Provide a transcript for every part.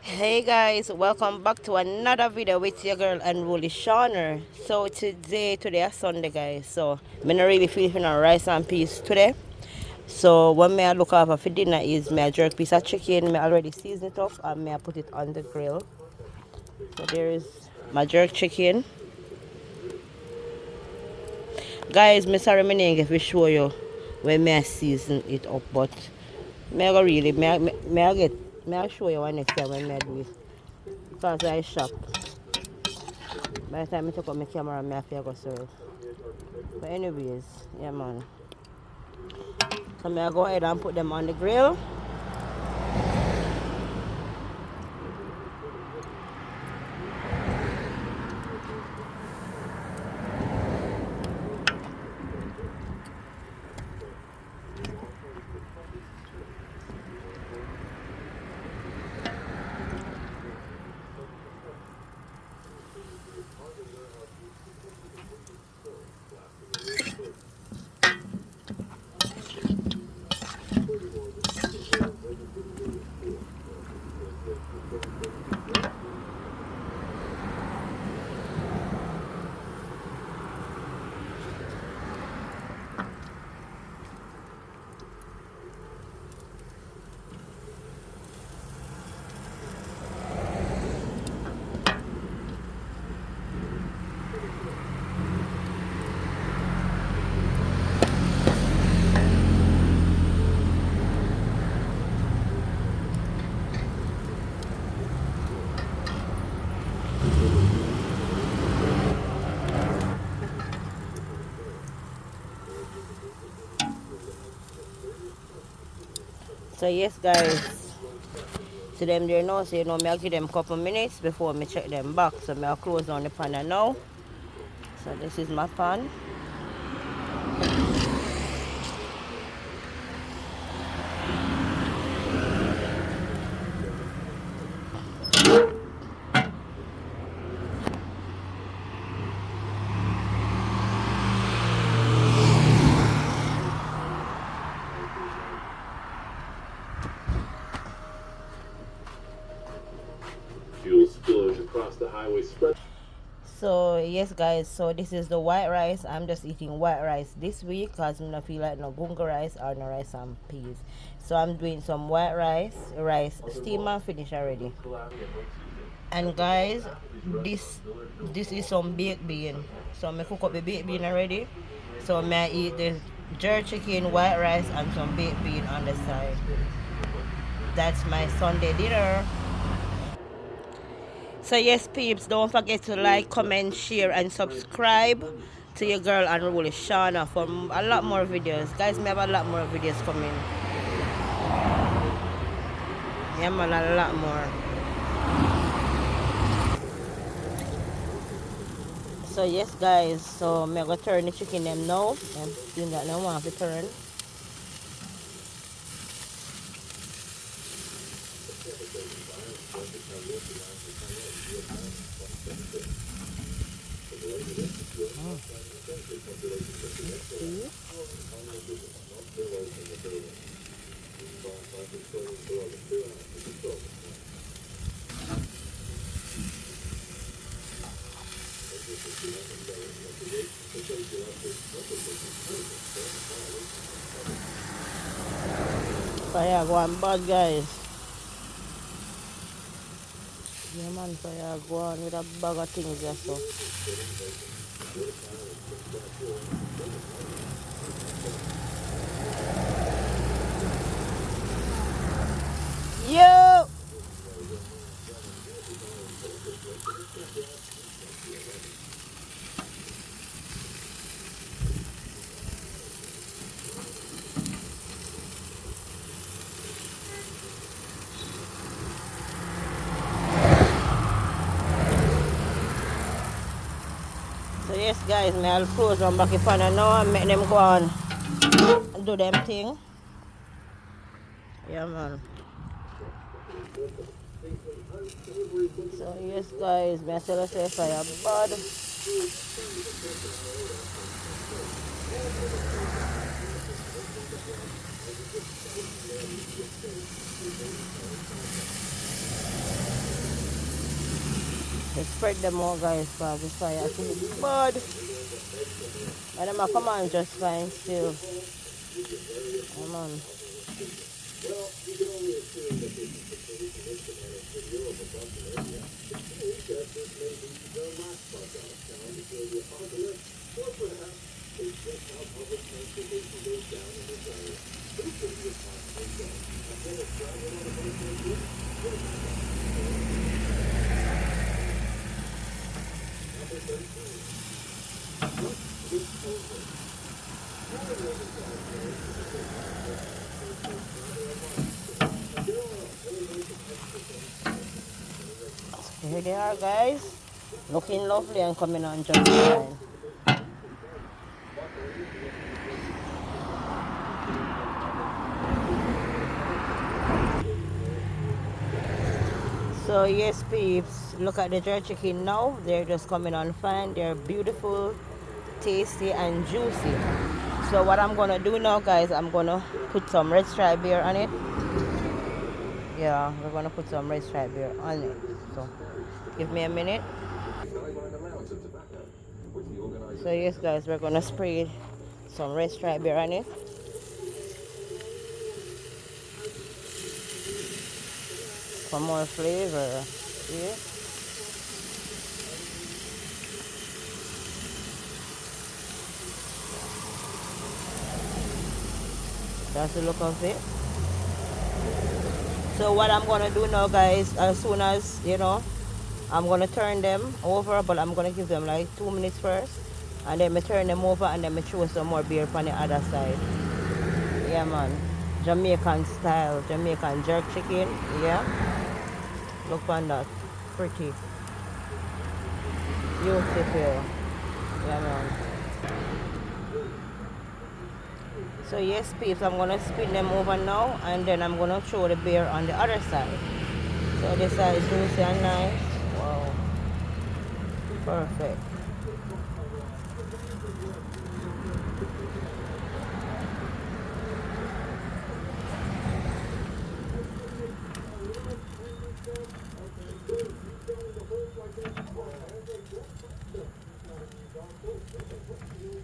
Hey guys, welcome back to another video with your girl Unruly Shauna. So today is Sunday guys. So I'm not really feeling on rice and peas today. So what may I look over for dinner is my jerk piece of chicken. Me already season it up and may I put it on the grill. So there is my jerk chicken. Guys, me sorry me name if we show you when may I season it up, but may I go really may I show you one next time when may I do it. Because I shop. By the time I took out my camera, I have to go serve. But anyways, yeah man. So I go ahead and put them on the grill. So yes guys, so them there now, so you know me I give them couple minutes before me check them back. So me I close down the pan now. So this is my pan. Fuel spillage across the highway spread. So yes guys, so this is the white rice. I'm just eating white rice this week because I don't feel like no gunga rice or no rice and peas. So I'm doing some white rice steam and finish already. And guys, this is some baked bean. So I cook up the baked bean already. So I eat the jerk chicken, white rice and some baked bean on the side. That's my Sunday dinner. So yes peeps, don't forget to like, comment, share and subscribe to your girl Unruly Shauna for a lot more videos. Guys, we have a lot more videos coming. Yeah man, a lot more. So yes guys, so I'm gonna turn the chicken them now. I'm doing that now, I want to turn. See? Fire go on bad guys. Yeah man, fire go on with a bag of things there so. Yo! So yes guys, I'll close on back upon now and make them go on and do them thing. Yeah man. So yes guys, I tell us if I am bad. spread them out, guys, because the fire too bad. And them a come on just fine still. Come on. Here they are, guys. Looking lovely and coming on just fine. So yes, peeps, look at the jerk chicken now. They're just coming on fine. They're beautiful, tasty, and juicy. So what I'm gonna do now, guys, I'm gonna put some red stripe beer on it. Yeah, we're gonna put some red stripe beer on it. So give me a minute. So yes, guys, we're gonna spray some red stripe beer on it. For more flavor. See? That's the look of it. So what I'm gonna do now, guys, as soon as I'm gonna turn them over, but I'm gonna give them like 2 minutes first, and then I turn them over, and then I throw some more beer on the other side. Yeah, man. Jamaican style, Jamaican jerk chicken. Yeah. Look on that. Pretty. Beautiful. Yeah, man. So yes, peeps, I'm gonna spin them over now, and then I'm gonna throw the beer on the other side. So this side is juicy and nice. Wow. Perfect.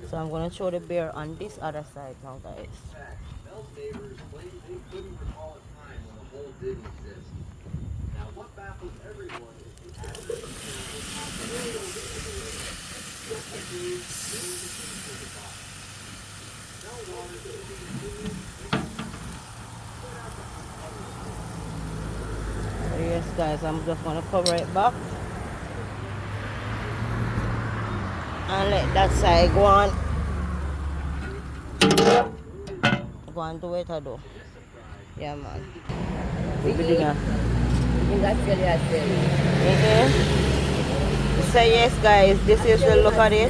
So I'm gonna throw the beer on this other side now, guys. Bell's neighbors claim they couldn't recall a time when the hole didn't exist. Now, what baffles everyone is the average So yes, guys, I'm just gonna cover it back and let that side go on. Go on, do it, I do. Yeah, man. So yes, guys, this is the look at it.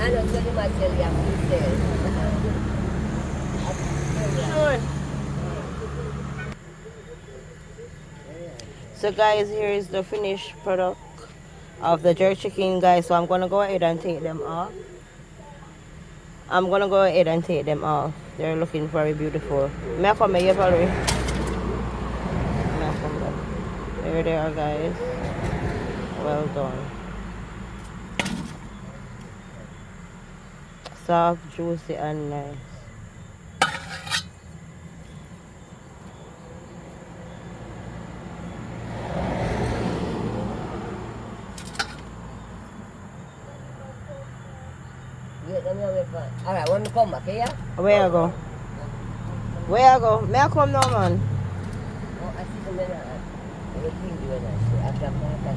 So guys, here is the finished product of the jerk chicken, guys. So I'm gonna go ahead and take them off. They're looking very beautiful. May I come here, Valerie? May I come back? There they are, guys. Well done. Soft, juicy, and nice. Alright, when we come back here? Where I go? Where I go? May I come now, man? Oh, I see the men are doing it. After I'm going to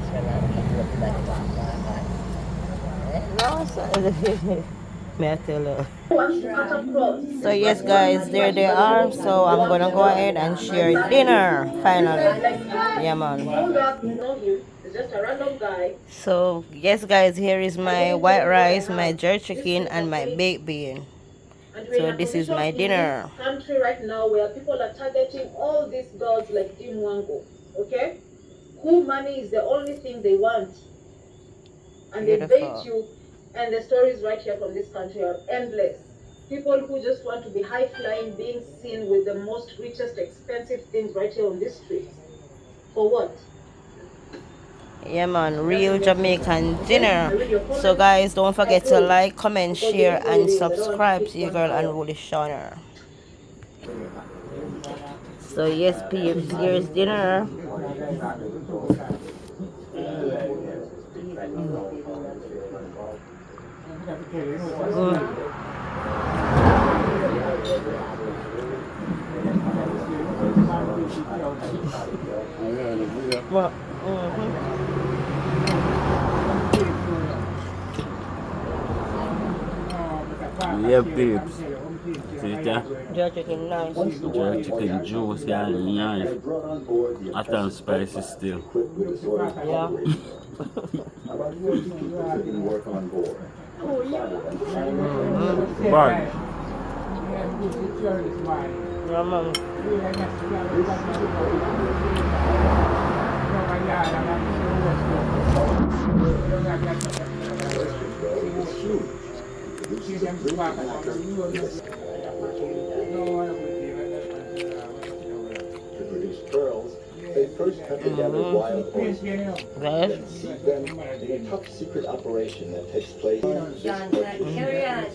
No, sir. May I tell her? So yes, guys, there they are. So I'm gonna go ahead and share dinner finally. Yeah, man. So yes, guys, here is my white rice, my jerk chicken, and my baked bean. So this is my dinner. Country right now where people are targeting all these girls like Jim Wango, okay? Who money is the only thing they want, and they bait you. And the stories right here from this country are endless. People who just want to be high flying, being seen with the most richest, expensive things right here on this street. For what? Yeah man, real Jamaican dinner. So guys, don't forget to like, comment, share and subscribe to your girl Unruly Shauna. So yes peeps, here's dinner. Well, Yeah, babes. See that? your chicken nice. Jerk chicken juice, yeah, nice. Hot and spicy still. Yeah. But Yeah man. To produce pearls, they first cut together wild oysters Guys. and seed them in a top secret operation that takes place. John, carry on.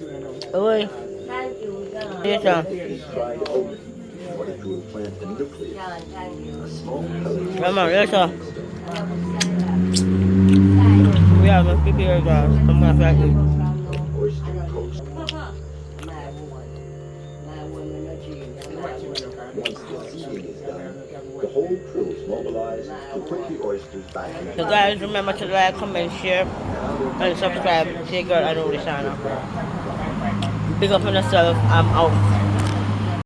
Oi. Thank you, John. Later. Is trying to open what it will plant the nucleus, John, thank you. a small pellet Yeah man, later. We have a prepare guys. I'm gonna fry it. oyster toast. Once the seeding is done, the whole crew is mobilized to put the oysters back in So guys, remember to like, comment, share and subscribe to your girl Unruly Shauna. Big up on yourself, I'm out.